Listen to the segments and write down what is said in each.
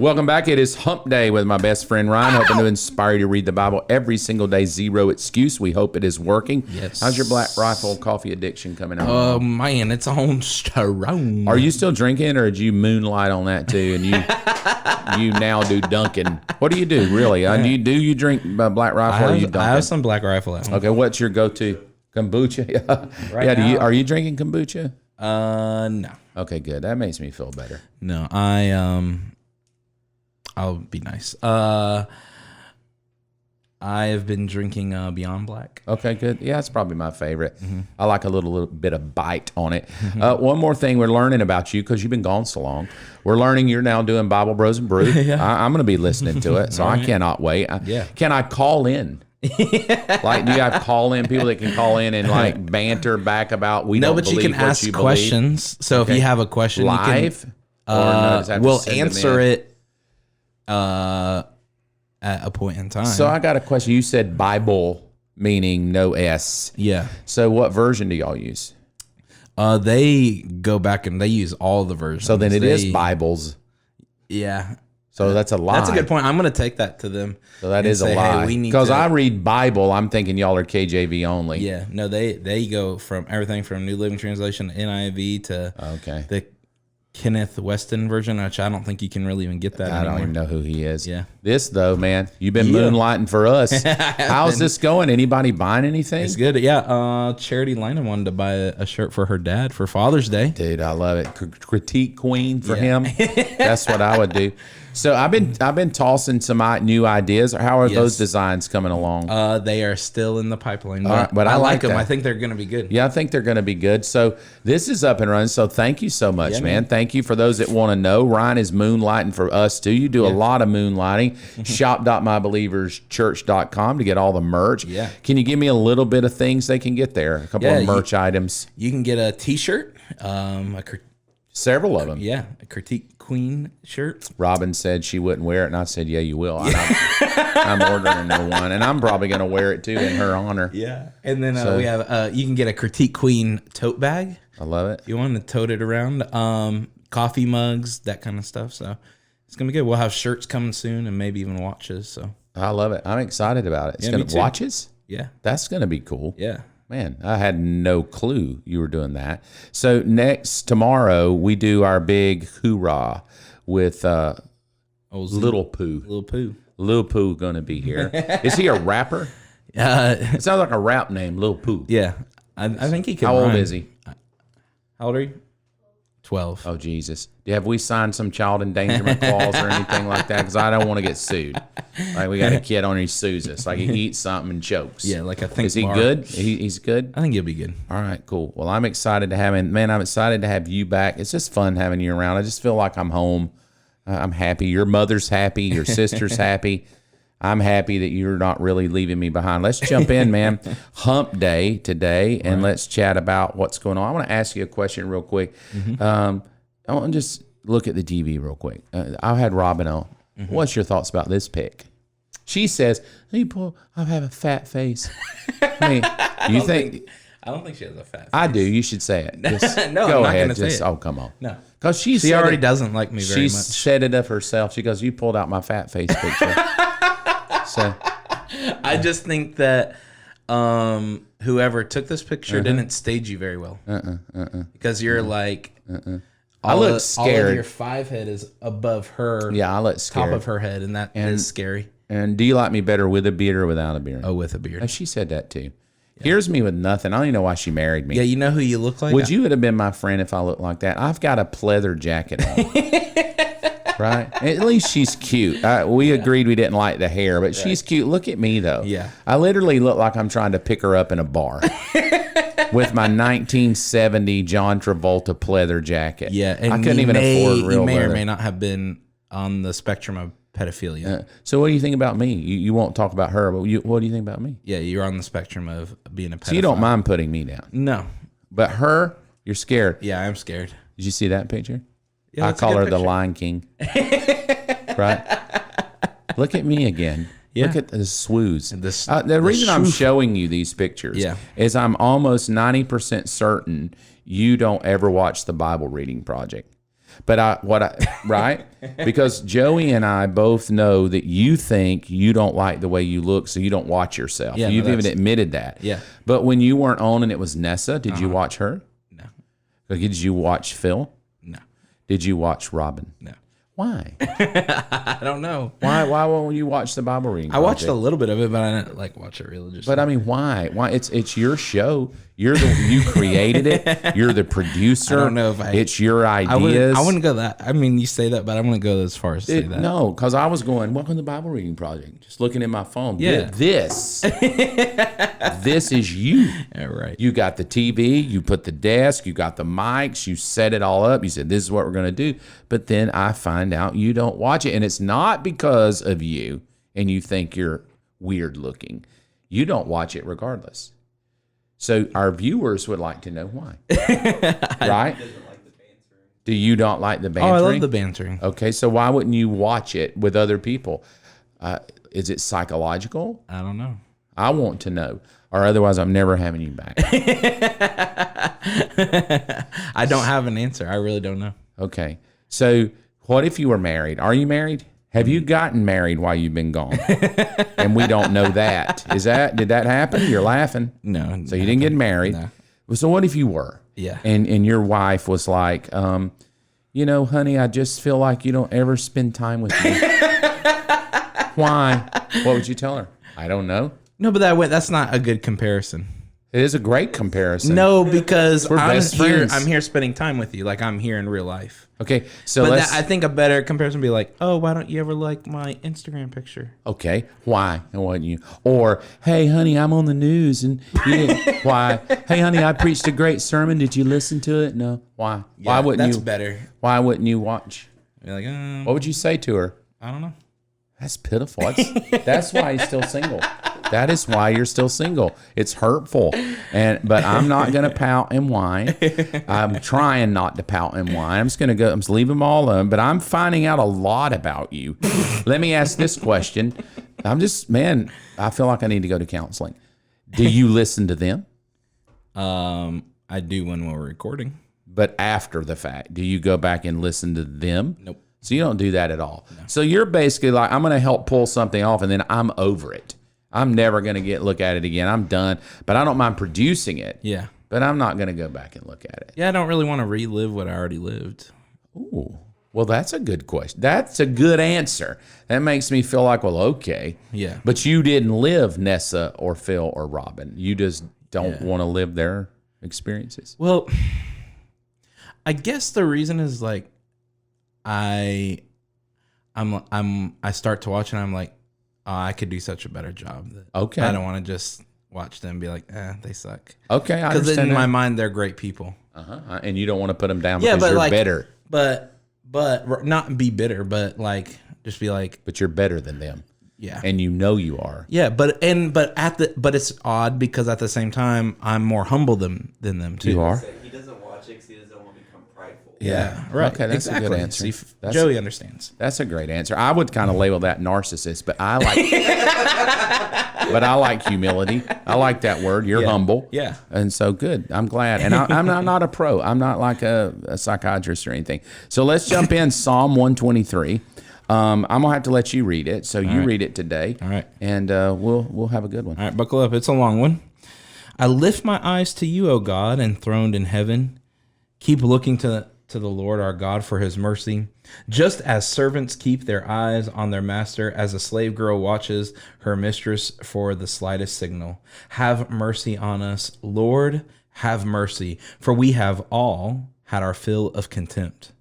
Welcome back. It is Hump Day with my best friend Ryan, hoping to inspire you to read the Bible every single day. Zero excuse. We hope it is working. Yes. How's your Black Rifle coffee addiction coming on? Oh man, it's on strong. Are you still drinking, or did you moonlight on that too? And you now do Dunkin'. What do you do really? Do you drink Black Rifle or you Dunkin'? I have some Black Rifle at home. Okay, what's your go-to? Kombucha. Right Yeah. now- Are you drinking kombucha? No, Okay, good. That makes me feel better. no. I'll be nice. I have been drinking Beyond Black. Okay, good. Yeah, it's probably my favorite. I like a little bit of bite on it. One more thing we're learning about you, because you've been gone so long. We're learning you're now doing Bible Bros and Brew. I'm going to be listening to it, so I cannot wait. Yeah. Can I call in? Like, do you have call-in people that can call in and like banter back about No, don't but you believe can what ask you believe? questions. So if you have a question, Live? you Or no, does can. have to We'll send them answer in? it at a point in time. So I got a question. You said Bible, meaning no S. yeah. So what version do y'all use? They go back and they use all the versions. So then it is They- Bibles. Yeah. So that's a lie. That's a good point. I'm going to take that to them. So that and is a say, hey, lie. we need Because to- I read Bible, I'm thinking y'all are KJV only. Yeah, no, they go from everything from New Living Translation to NIV to Okay. the Kenneth Weston version, which I don't think you can really even get that I anymore. don't even know who he is. Yeah. This though, man, you've been Yeah. moonlighting for us. How's this going? Anybody buying anything? It's good. Yeah, Charity Lina wanted to buy a shirt for her dad for Father's Day. Dude, I love it. Critique queen for Yeah. him. That's what I would do. So I've been tossing some new ideas. How are those designs coming along? They are still in the pipeline, but I like them. that. I think they're going to be good. Yeah, I think they're going to be good. So this is up and running. So thank you so much, man. Thank you for those that want to know. Ryan is moonlighting for us too. You do a lot of moonlighting. Shop.mybelieverschurch.com to get all the merch. Yeah. Can you give me a little bit of things they can get there? A couple Yeah, of merch items. You can get a T-shirt, Several of them. a Critique Queen shirt. Robin said she wouldn't wear it, and I said, yeah, you will. I'm ordering her one, and I'm probably going to wear it too in her honor. Yeah, and then we have you can get a Critique Queen tote bag. I love it. You want to tote it around, coffee mugs, that kind of stuff. So it's gonna be good. We'll have shirts coming soon, and maybe even watches. So I love it. I'm excited about it. It's Yeah, gonna me too. watches. yeah, That's going to be cool. yeah. Man, I had no clue you were doing that. So tomorrow, we do our big hoorah with Little Pooh. Little Pooh. Lil Pooh going to be here. Is he a rapper? It sounds like a rap name, Lil Pooh. Yeah, I think he can. How old rhyme. is he? How old are you? 12. Oh, Jesus. Have we signed some child endangerment clause or anything like that? Because I don't want to get sued. Like, we got a kid on here who sues us. Like, he eats something and chokes. Yeah, like I think. Is he good? He's good? I think he'll be good. All right, cool. Well, I'm excited to have him. Man, I'm excited to have you back. It's just fun having you around. I just feel like I'm home. I'm happy. Your mother's happy. Your sister's happy. I'm happy that you're not really leaving me behind. Let's jump in, man. Hump Day today, and let's chat about what's going on. I want to ask you a question real quick. I want to just look at the TV real quick. I had Robin on. What's your thoughts about this pic? She says, "Hey, Paul, I have a fat face." I mean, you think? I don't think she has a fat face. I do. You should say it. Just No, go I'm not ahead. gonna say Just it. oh, come on. No. Because she already doesn't like me very She much. said it of herself. She goes, "You pulled out my fat face picture." So I just think that whoever took this picture didn't stage you very well. Because you're like, I look all scared. of your 5 head is above her, yeah, I look top scared. of her head, and that is scary. And do you like me better with a beard or without a beard? Oh, with a beard. She said that too. Here's me with nothing. I don't even know why she married me. Yeah, you know who you look like? Would you have been my friend if I looked like that? I've got a pleather jacket on. Right? At least she's cute. We agreed we didn't like the hair, but she's cute. Look at me, though. Yeah. I literally look like I'm trying to pick her up in a bar with my 1970 John Travolta pleather jacket. Yeah, and I couldn't even afford real You may or leather. may not have been on the spectrum of pedophilia. So what do you think about me? You won't talk about her, but what do you think about me? Yeah, you're on the spectrum of being a pedophile. So you don't mind putting me down. No. But her, you're scared. Yeah, I'm scared. Did you see that picture? Yeah, I that's a call good her the picture. Lion King. Right? Look at me again. Yeah. Look at the swooze. The the reason I'm swoosh. showing you these pictures Yeah. is I'm almost 90% certain you don't ever watch the Bible Reading Project. But right? Because Joey and I both know that you think you don't like the way you look, so you don't watch yourself. Yeah, You've even admitted that. Yeah. But when you weren't on and it was Nessa, did you watch her? No. Did you watch Phil? No. Did you watch Robin? No. Why? I don't know. Why won't you watch the Bible reading? I watched a little bit of it, but I didn't like watch it religiously. But I mean, why? Why? It's your show. You created it. You're the producer. I don't know if it's your ideas. I wouldn't go that. I mean, you say that, but I wouldn't go as far as to say that. No, because I was going, welcome to the Bible reading project. Just looking at my phone. Yeah. This is you. Yeah, right. You got the TV, you put the desk, you got the mics, you set it all up. You said, this is what we're going to do. But then I find out you don't watch it. And it's not because of you and you think you're weird looking. You don't watch it regardless. So our viewers would like to know why. Right? Do you not like the bantering? Oh, I love the bantering. Okay, so why wouldn't you watch it with other people? Is it psychological? I don't know. I want to know, or otherwise I'm never having you back. I don't have an answer. I really don't know. Okay, so what if you were married? Are you married? Have you gotten married while you've been gone? And we don't know that. Did that happen? You're laughing. No. So you didn't get married. No. So what if you were? Yeah. And your wife was like, honey, I just feel like you don't ever spend time with me. Why? What would you tell her? I don't know. No, but that's not a good comparison. It is a great comparison. No, because We're best friends. I'm here spending time with you, like I'm here in real life. Okay, so But let's. I think a better comparison would be like, oh, why don't you ever like my Instagram picture? Okay, why? And wouldn't you? Or, hey, honey, I'm on the news, and you didn't. Why? Hey, honey, I preached a great sermon. Did you listen to it? No. Why? Why wouldn't that's you? better. Why wouldn't you watch? You're like, What would you say to her? I don't know. That's pitiful. That's why he's still single. That is why you're still single. It's hurtful. But I'm not going to pout and whine. I'm trying not to pout and whine. I'm just going to go. I'm just leave them all alone. But I'm finding out a lot about you. Let me ask this question. I feel like I need to go to counseling. Do you listen to them? I do when we're recording. But after the fact, do you go back and listen to them? Nope. So you don't do that at all. No. So you're basically like, I'm going to help pull something off, and then I'm over it. I'm never going to look at it again. I'm done. But I don't mind producing it. Yeah. But I'm not going to go back and look at it. Yeah, I don't really want to relive what I already lived. Ooh. Well, that's a good question. That's a good answer. That makes me feel like, well, okay. Yeah. But you didn't live Nessa or Phil or Robin. You just don't want to live their experiences. Well, I guess the reason is like I start to watch and I'm like, oh, I could do such a better job. Okay. I don't want to just watch them and be like, they suck. Okay, I understand. Because in my that. mind, they're great people. And you don't want to put them down because you're better. But not be bitter, but like just be like. But you're better than them. Yeah. And you know you are. Yeah, but it's odd because at the same time, I'm more humble than them too. You are. He doesn't watch it because he doesn't want to become prideful. Yeah, right. Okay, that's a good answer. See, Joey understands. That's a great answer. I would kind of label that narcissist, but I like humility. I like that word. You're humble. Yeah. And so good. I'm glad. And I'm not a pro. I'm not like a psychiatrist or anything. So let's jump in. Psalm 123. I'm gonna have to let you read it. So you read it today. All right. And we'll have a good one. All right, buckle up. It's a long one. I lift my eyes to you, O God, enthroned in heaven. Keep looking to the Lord our God for his mercy. Just as servants keep their eyes on their master, as a slave girl watches her mistress for the slightest signal. Have mercy on us, Lord, have mercy, for we have all had our fill of contempt.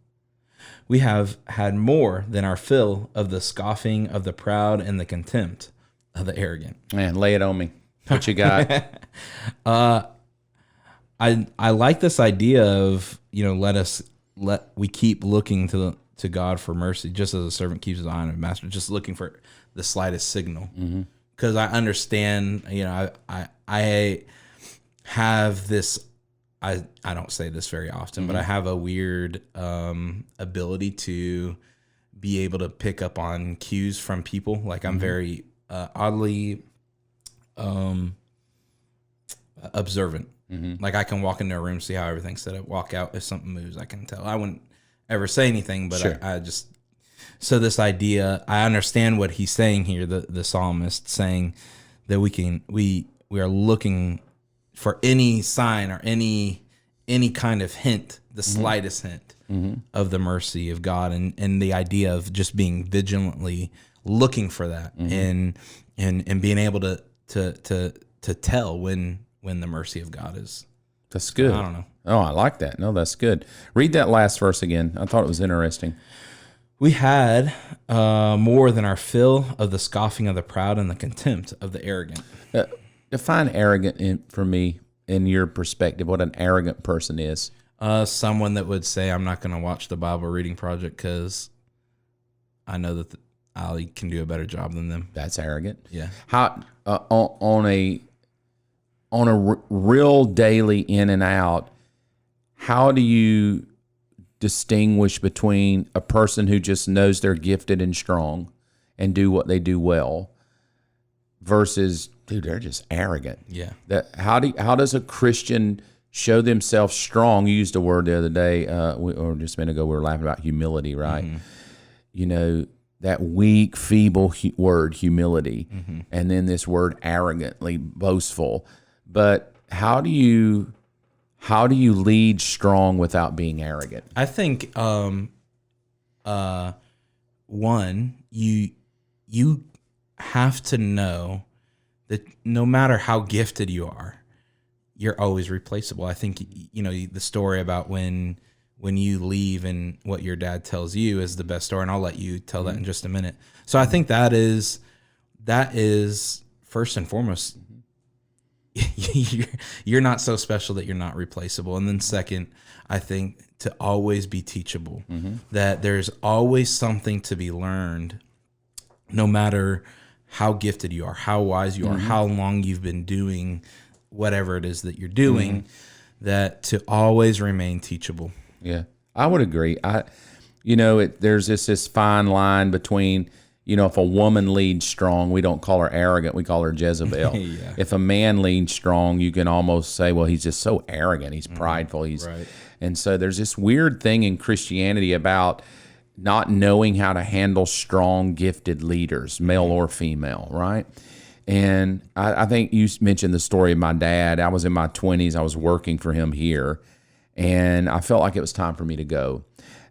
We have had more than our fill of the scoffing of the proud and the contempt of the arrogant. Man, lay it on me. What you got? I like this idea of, we keep looking to God for mercy, just as a servant keeps his eye on his master, just looking for the slightest signal. Because I understand, I have this. I don't say this very often, but I have a weird ability to be able to pick up on cues from people. Like I'm very oddly observant. Like I can walk into a room, see how everything's set up, walk out. If something moves, I can tell. ever say anything, but Sure. I just, so this idea, I understand what he's saying here, the psalmist saying that we are looking for any sign or any kind of hint, the slightest hint of the mercy of God, and the idea of just being vigilantly looking for that, and being able to tell when the mercy of God is. That's good. I don't know. Oh, I like that. No, that's good. Read that last verse again. I thought it was interesting. We had more than our fill of the scoffing of the proud and the contempt of the arrogant. Define arrogant for me in your perspective, what an arrogant person is. Someone that would say, I'm not going to watch the Bible reading project because I know that I can do a better job than them. That's arrogant. Yeah. How on a real daily in and out, how do you distinguish between a person who just knows they're gifted and strong and do what they do well versus, dude, they're just arrogant? Yeah. How does a Christian show themselves strong? You used a word the other day, or just a minute ago, we were laughing about humility, right? You know, that weak, feeble word, humility, and then this word arrogantly, boastful. But how do you lead strong without being arrogant? I think one, you have to know that no matter how gifted you are, you're always replaceable. I think the story about when you leave and what your dad tells you is the best story, and I'll let you tell that in just a minute. So I think that is first and foremost, you're not so special that you're not replaceable. And then second, I think to always be teachable, that there's always something to be learned, no matter how gifted you are, how wise you are, how long you've been doing whatever it is that you're doing, that to always remain teachable. Yeah, I would agree. There's this fine line between, if a woman leads strong, we don't call her arrogant, we call her Jezebel. Yeah. If a man leads strong, you can almost say, well, he's just so arrogant, he's prideful, Right. And so there's this weird thing in Christianity about not knowing how to handle strong, gifted leaders, male or female, right? And I think you mentioned the story of my dad. I was in my 20s. I was working for him here, and I felt like it was time for me to go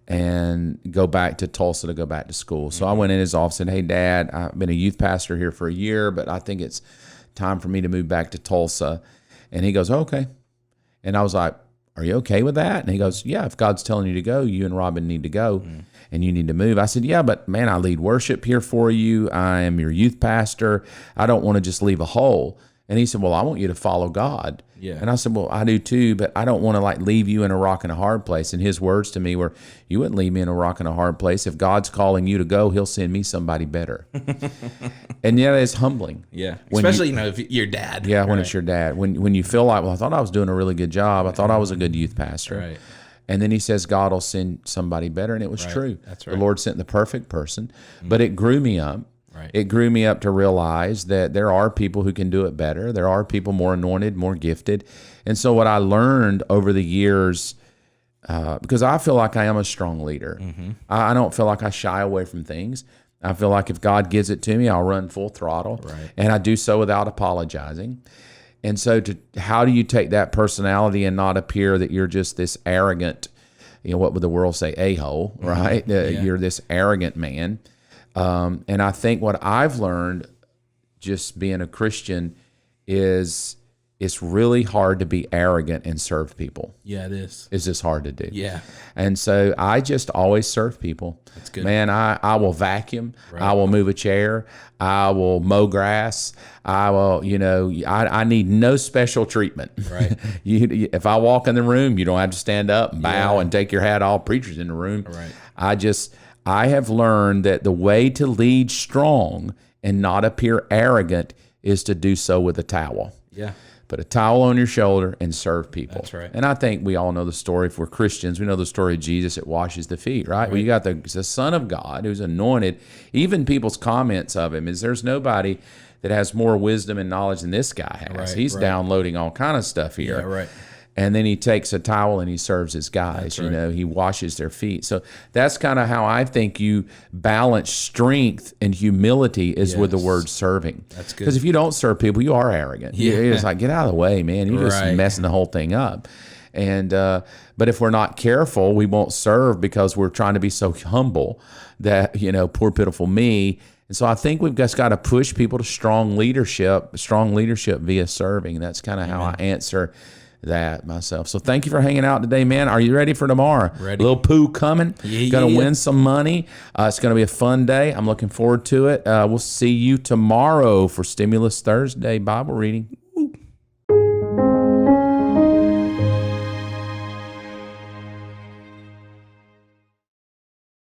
and go back to Tulsa to go back to school. So I went in his office and said, hey, Dad, I've been a youth pastor here for a year, but I think it's time for me to move back to Tulsa. And he goes, okay. And I was like, are you okay with that? And he goes, yeah, if God's telling you to go, you and Robin need to go. And you need to move. I said, yeah, but man, I lead worship here for you. I am your youth pastor. I don't want to just leave a hole. And he said, well, I want you to follow God. Yeah. And I said, well, I do too, but I don't want to leave you in a rock and a hard place. And his words to me were, you wouldn't leave me in a rock and a hard place. If God's calling you to go, he'll send me somebody better. And yeah, it's humbling. Yeah. When Especially, if your dad. Yeah, when Right. it's your dad. When you feel like, well, I thought I was doing a really good job. I thought I was a good youth pastor. Right. And then he says, God will send somebody better. And it was true. That's The right. Lord sent the perfect person. But it grew me up. Right. It grew me up to realize that there are people who can do it better. There are people more anointed, more gifted. And so what I learned over the years, because I feel like I am a strong leader. I don't feel like I shy away from things. I feel like if God gives it to me, I'll run full throttle. Right. And I do so without apologizing. And so how do you take that personality and not appear that you're just this arrogant, what would the world say, a-hole, right? You're this arrogant man. And I think what I've learned just being a Christian is it's really hard to be arrogant and serve people. Yeah, it is. It's just hard to do. Yeah. And so I just always serve people. That's good. Man, I will vacuum. Right. I will move a chair. I will mow grass. I will, I need no special treatment. Right. If I walk in the room, you don't have to stand up and bow and take your hat off. Preachers in the room. Right. I have learned that the way to lead strong and not appear arrogant is to do so with a towel. Yeah. Put a towel on your shoulder and serve people. That's right. And I think we all know the story. If we're Christians, we know the story of Jesus that washes the feet, right? Well, you got the Son of God who's anointed. Even people's comments of him is there's nobody that has more wisdom and knowledge than this guy has. Right, He's right. downloading all kind of stuff here. Yeah, right. and then he takes a towel and he serves his guys. You know, he washes their feet. So that's kind of how I think you balance strength and humility is with the word serving. That's good. Because if you don't serve people, you are arrogant. You're just like, get out of the way, man. You're just messing the whole thing up. And but if we're not careful, we won't serve because we're trying to be so humble that, you know, poor pitiful me. And so I think we've just got to push people to strong leadership via serving. That's kind of how I answer that myself. So thank you for hanging out today, man. Are you ready for tomorrow? Ready. Little Pooh coming. Gonna win some money. It's gonna be a fun day. I'm looking forward to it. We'll see you tomorrow for Stimulus Thursday Bible reading.